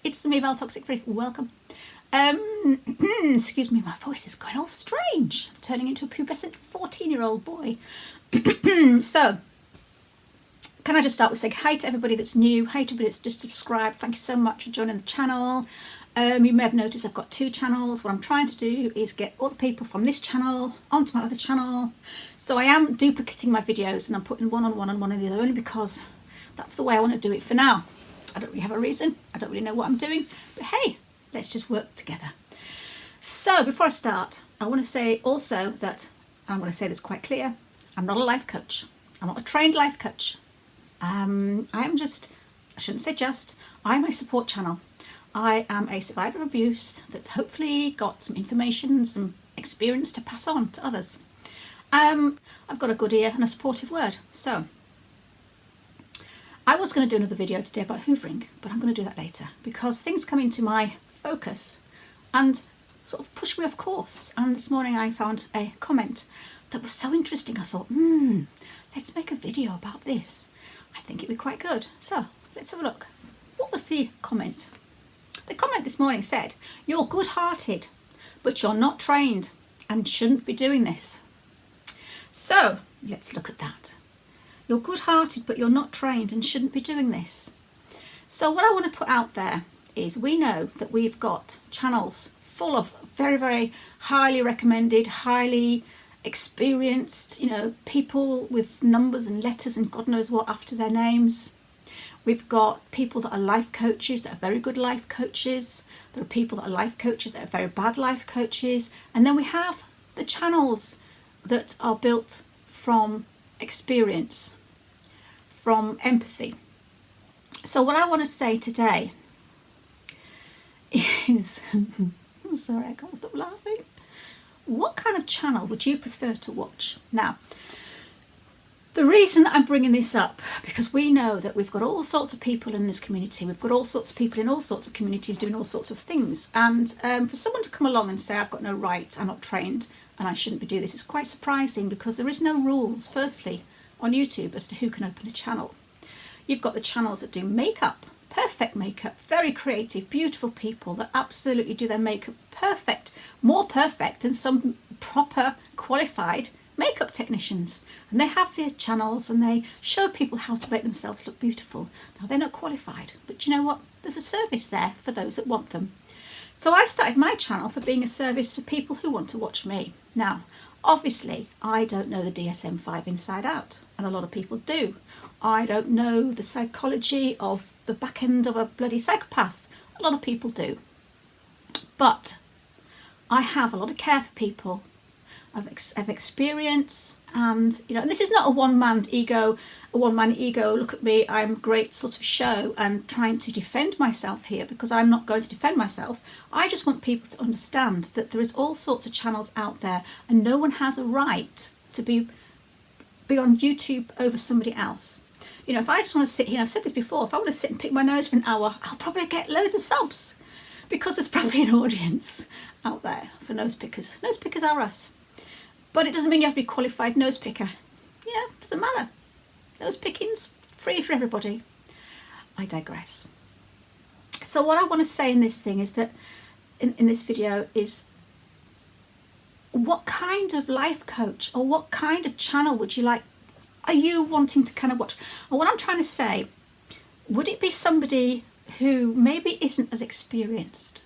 it's me, TOXICFREE. Welcome. Excuse me, my voice is going all strange. I'm turning into a pubescent 14-year-old boy. So, can I just start with saying hi to everybody that's new, hi to everybody that's just subscribed. Thank you so much for joining the channel. You may have noticed I've got two channels. What I'm trying to do is get all the people from this channel onto my other channel. So I am duplicating my videos and I'm putting one on one and one on the other, only because that's the way I want to do it for now. I don't really have a reason. I don't really know what I'm doing, but hey, let's just work together. So before I start, I want to say also that, and I'm going to say this quite clear, I'm not a life coach. I'm not a trained life coach. I'm just, I shouldn't say just, I'm a support channel. I am a survivor of abuse that's hopefully got some information, some experience to pass on to others. I've got a good ear and a supportive word. So I was going to do another video today about hoovering, but I'm going to do that later because things come into my focus and sort of push me off course. And this morning I found a comment that was so interesting. I thought, let's make a video about this. I think it'd be quite good. So let's have a look. What was the comment? The comment this morning said, "You're good-hearted, but you're not trained and shouldn't be doing this." So let's look at that. You're good-hearted, but you're not trained and shouldn't be doing this. So what I want to put out there is, we know that we've got channels full of very, very highly recommended, highly experienced, people with numbers and letters and God knows what after their names. We've got people that are life coaches that are very good life coaches. There are people that are life coaches that are very bad life coaches. And then we have the channels that are built from experience, from empathy. So what I want to say today is, I'm sorry, I can't stop laughing. What kind of channel would you prefer to watch? Now, the reason I'm bringing this up, because we know that we've got all sorts of people in this community. We've got all sorts of people in all sorts of communities doing all sorts of things. And for someone to come along and say, I've got no right, I'm not trained, and I shouldn't be doing this, is quite surprising, because there is no rules, firstly, on YouTube as to who can open a channel. You've got the channels that do makeup, perfect makeup, very creative, beautiful people that absolutely do their makeup perfect, more perfect than some proper qualified makeup technicians, and they have their channels and they show people how to make themselves look beautiful. Now, they're not qualified, but you know what, there's a service there for those that want them. So I started my channel for being a service for people who want to watch me. Now obviously I don't know the DSM-5 inside out, and a lot of people do. I don't know the psychology of the back end of a bloody psychopath. A lot of people do, but I have a lot of care for people of experience, and and this is not a one-man ego, look at me, I'm great sort of show and trying to defend myself here, because I'm not going to defend myself. I just want people to understand that there is all sorts of channels out there, and no one has a right to be on YouTube over somebody else. If I just want to sit here, and I've said this before, if I want to sit and pick my nose for an hour, I'll probably get loads of subs, because there's probably an audience out there for nose pickers. Nose pickers are us. But it doesn't mean you have to be a qualified nose picker. It doesn't matter. Nose picking's free for everybody. I digress. So what I want to say in this thing is that, in this video, is what kind of life coach or what kind of channel would you like, are you wanting to kind of watch? And what I'm trying to say, would it be somebody who maybe isn't as experienced,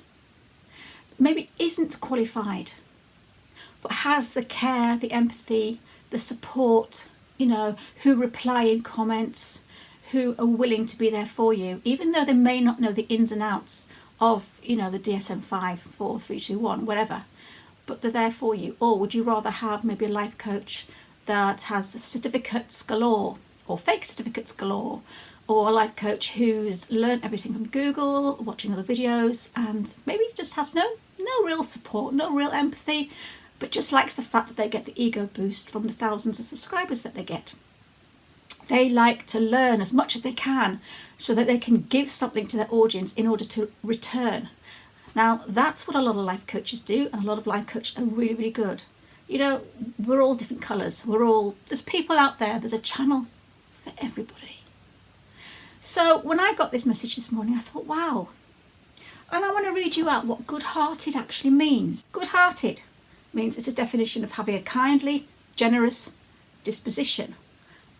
maybe isn't qualified, but has the care, the empathy, the support, who reply in comments, who are willing to be there for you, even though they may not know the ins and outs of, the DSM-5, 4, 3, 2, 1, whatever, but they're there for you? Or would you rather have maybe a life coach that has certificates galore, or fake certificates galore, or a life coach who's learned everything from Google, watching other videos, and maybe just has no real support, no real empathy, but just likes the fact that they get the ego boost from the thousands of subscribers that they get. They like to learn as much as they can so that they can give something to their audience in order to return. Now, that's what a lot of life coaches do, and a lot of life coaches are really, really good. We're all different colours. There's people out there, there's a channel for everybody. So when I got this message this morning, I thought, wow, And I want to read you out what good-hearted actually means. Good-hearted means it's a definition of having a kindly, generous disposition.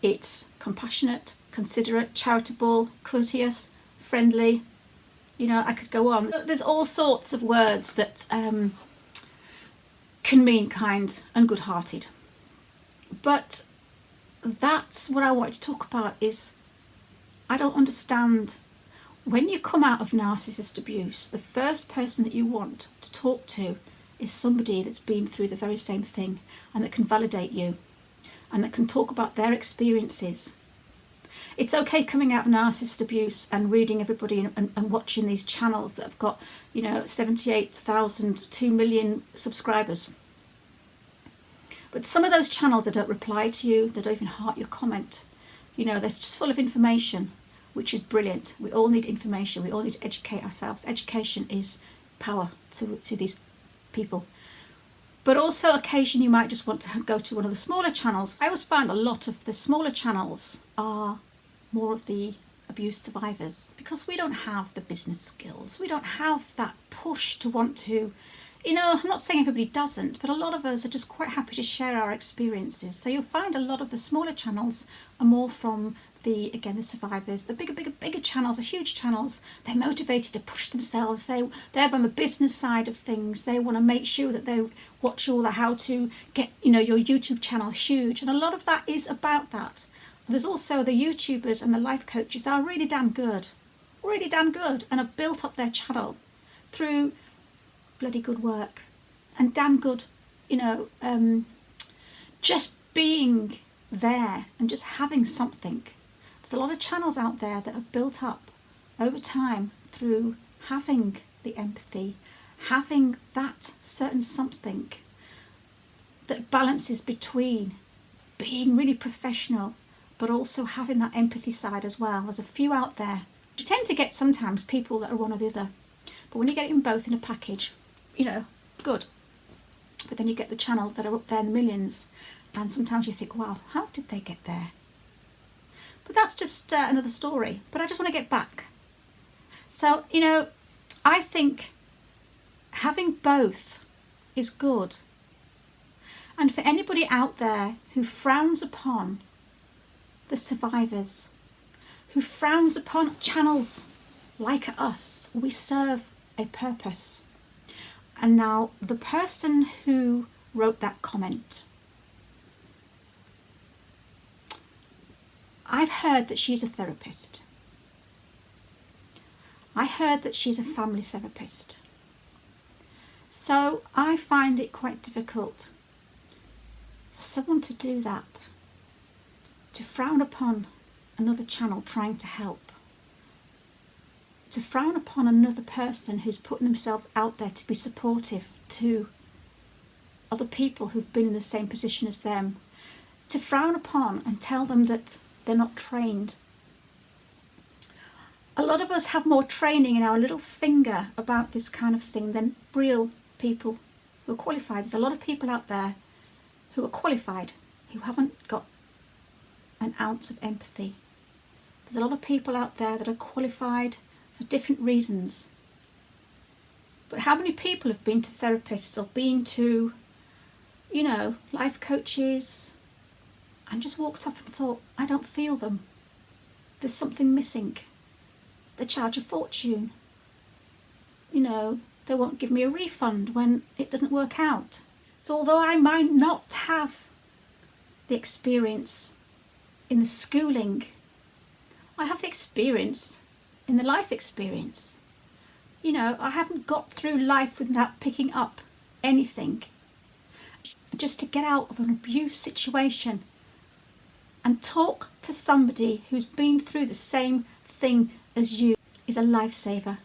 It's compassionate, considerate, charitable, courteous, friendly. You know, I could go on. There's all sorts of words that can mean kind and good-hearted. But that's what I wanted to talk about. Is I don't understand, when you come out of narcissist abuse, the first person that you want to talk to is somebody that's been through the very same thing and that can validate you and that can talk about their experiences. It's okay coming out of narcissist abuse and reading everybody and watching these channels that have got, you know, 78,000, 2 million subscribers. But some of those channels, they don't reply to you, they don't even heart your comment. You know, they're just full of information, which is brilliant. We all need information, we all need to educate ourselves. Education is power to these people. But also occasionally you might just want to go to one of the smaller channels. I always find a lot of the smaller channels are more of the abuse survivors, because we don't have the business skills. We don't have that push to want to, you know, I'm not saying everybody doesn't, but a lot of us are just quite happy to share our experiences. So you'll find a lot of the smaller channels are more from the survivors. The bigger channels are huge channels. They're motivated to push themselves. They're on the business side of things. They want to make sure that they watch all the how to get, you know, your YouTube channel huge. And a lot of that is about that. And there's also the YouTubers and the life coaches that are really damn good, and have built up their channel through bloody good work and damn good, you know, just being there and just having something. There's a lot of channels out there that have built up over time through having the empathy, having that certain something that balances between being really professional but also having that empathy side as well. There's a few out there. You tend to get sometimes people that are one or the other, but when you get them both in a package, you know, good. But then you get the channels that are up there in the millions, and sometimes you think, wow, how did they get there? But that's just another story. But I just want to get back. So, you know, I think having both is good. And for anybody out there who frowns upon the survivors, who frowns upon channels like us, we serve a purpose. And now the person who wrote that comment, I've heard that she's a therapist. I heard that she's a family therapist. So I find it quite difficult for someone to do that, to frown upon another channel trying to help, to frown upon another person who's putting themselves out there to be supportive to other people who've been in the same position as them, to frown upon and tell them that they're not trained. A lot of us have more training in our little finger about this kind of thing than real people who are qualified. There's a lot of people out there who are qualified who haven't got an ounce of empathy. There's a lot of people out there that are qualified for different reasons. But how many people have been to therapists or been to, you know, life coaches and just walked off and thought, I don't feel them. There's something missing. They charge a fortune. You know, they won't give me a refund when it doesn't work out. So although I might not have the experience in the schooling, I have the experience in the life experience. You know, I haven't got through life without picking up anything. Just to get out of an abuse situation and talk to somebody who's been through the same thing as you is a lifesaver.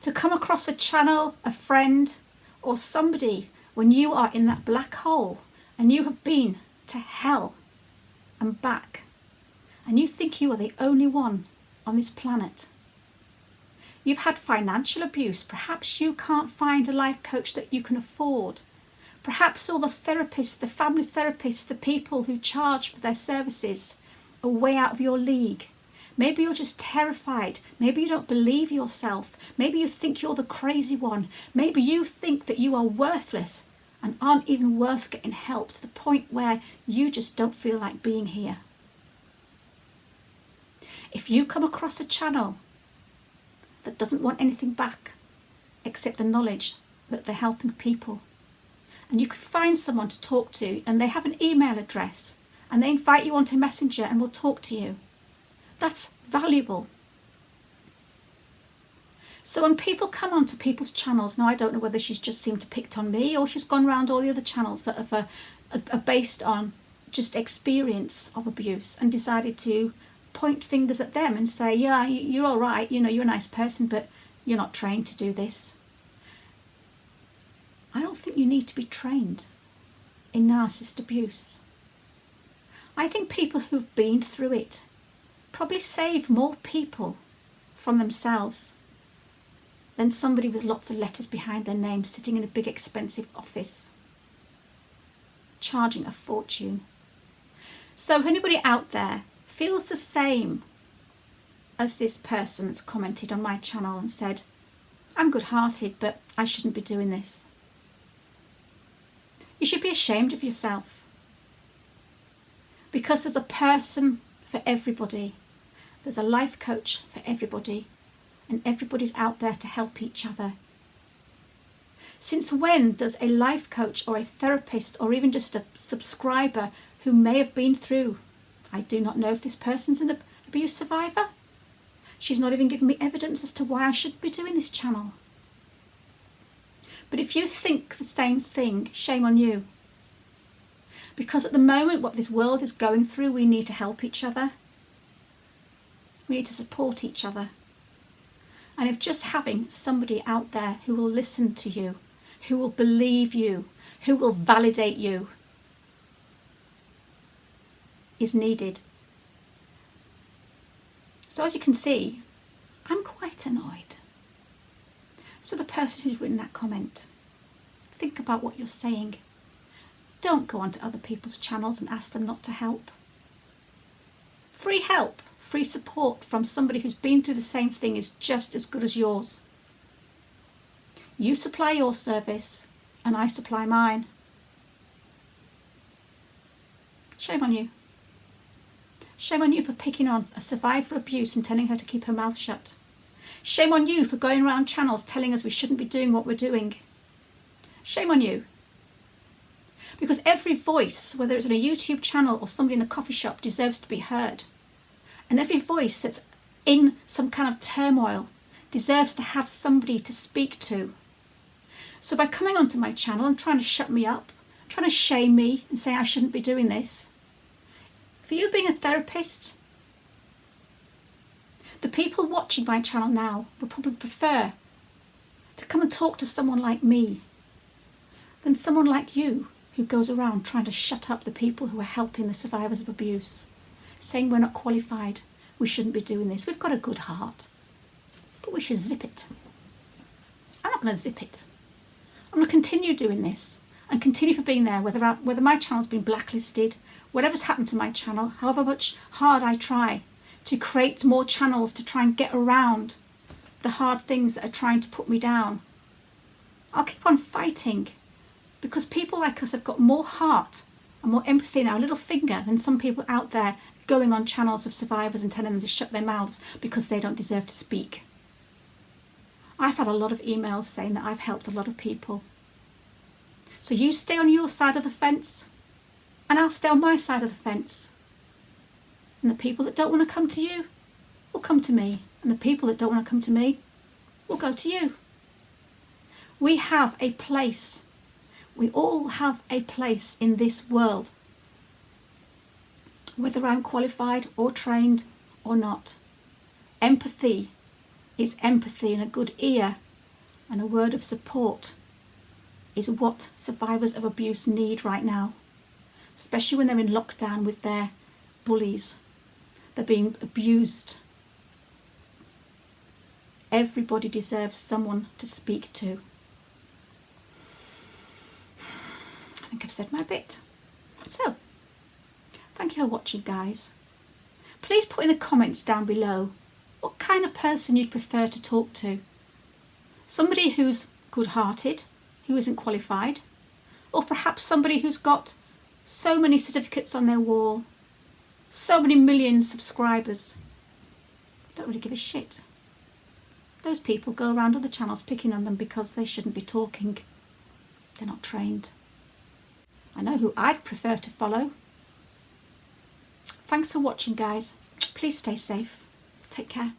To come across a channel, a friend, or somebody when you are in that black hole and you have been to hell and back, and you think you are the only one on this planet. You've had financial abuse. Perhaps you can't find a life coach that you can afford. Perhaps all the therapists, the family therapists, the people who charge for their services are way out of your league. Maybe you're just terrified. Maybe you don't believe yourself. Maybe you think you're the crazy one. Maybe you think that you are worthless and aren't even worth getting help, to the point where you just don't feel like being here. If you come across a channel that doesn't want anything back except the knowledge that they're helping people, and you could find someone to talk to and they have an email address and they invite you onto Messenger and will talk to you, that's valuable. So when people come onto people's channels, now I don't know whether she's just seemed to picked on me or she's gone around all the other channels that are based on just experience of abuse and decided to point fingers at them and say, yeah, you're all right, you know, you're a nice person, but you're not trained to do this. I don't think you need to be trained in narcissist abuse. I think people who've been through it probably save more people from themselves than somebody with lots of letters behind their name sitting in a big expensive office charging a fortune. So if anybody out there feels the same as this person that's commented on my channel and said, I'm good-hearted, but I shouldn't be doing this, you should be ashamed of yourself, because there's a person for everybody. There's a life coach for everybody, and everybody's out there to help each other. Since when does a life coach or a therapist or even just a subscriber who may have been through, I do not know if this person's an abuse survivor. She's not even given me evidence as to why I should be doing this channel. But if you think the same thing, shame on you. Because at the moment, what this world is going through, we need to help each other. We need to support each other. And if just having somebody out there who will listen to you, who will believe you, who will validate you, is needed. So as you can see, I'm quite annoyed. So the person who's written that comment, think about what you're saying. Don't go onto other people's channels and ask them not to help. Free help, free support from somebody who's been through the same thing is just as good as yours. You supply your service and I supply mine. Shame on you. Shame on you for picking on a survivor of abuse and telling her to keep her mouth shut. Shame on you for going around channels telling us we shouldn't be doing what we're doing. Shame on you. Because every voice, whether it's on a YouTube channel or somebody in a coffee shop, deserves to be heard. And every voice that's in some kind of turmoil deserves to have somebody to speak to. So by coming onto my channel and trying to shut me up, trying to shame me and say I shouldn't be doing this, for you being a therapist, the people watching my channel now would probably prefer to come and talk to someone like me than someone like you who goes around trying to shut up the people who are helping the survivors of abuse, saying we're not qualified, we shouldn't be doing this. We've got a good heart, but we should zip it. I'm not going to zip it. I'm going to continue doing this and continue for being there, whether my channel's been blacklisted, whatever's happened to my channel, however much hard I try to create more channels to try and get around the hard things that are trying to put me down. I'll keep on fighting, because people like us have got more heart and more empathy in our little finger than some people out there going on channels of survivors and telling them to shut their mouths because they don't deserve to speak. I've had a lot of emails saying that I've helped a lot of people. So you stay on your side of the fence and I'll stay on my side of the fence. And the people that don't want to come to you will come to me. And the people that don't want to come to me will go to you. We have a place. We all have a place in this world. Whether I'm qualified or trained or not. Empathy is empathy, and a good ear and a word of support is what survivors of abuse need right now. Especially when they're in lockdown with their bullies. They're being abused. Everybody deserves someone to speak to. I think I've said my bit. So, thank you for watching, guys. please put in the comments down below what kind of person you'd prefer to talk to. Somebody who's good-hearted, who isn't qualified, or perhaps somebody who's got so many certificates on their wall, so many million subscribers, don't really give a shit. Those people go around other channels picking on them because they shouldn't be talking. They're not trained. I know who I'd prefer to follow. Thanks for watching, guys. Please stay safe. Take care.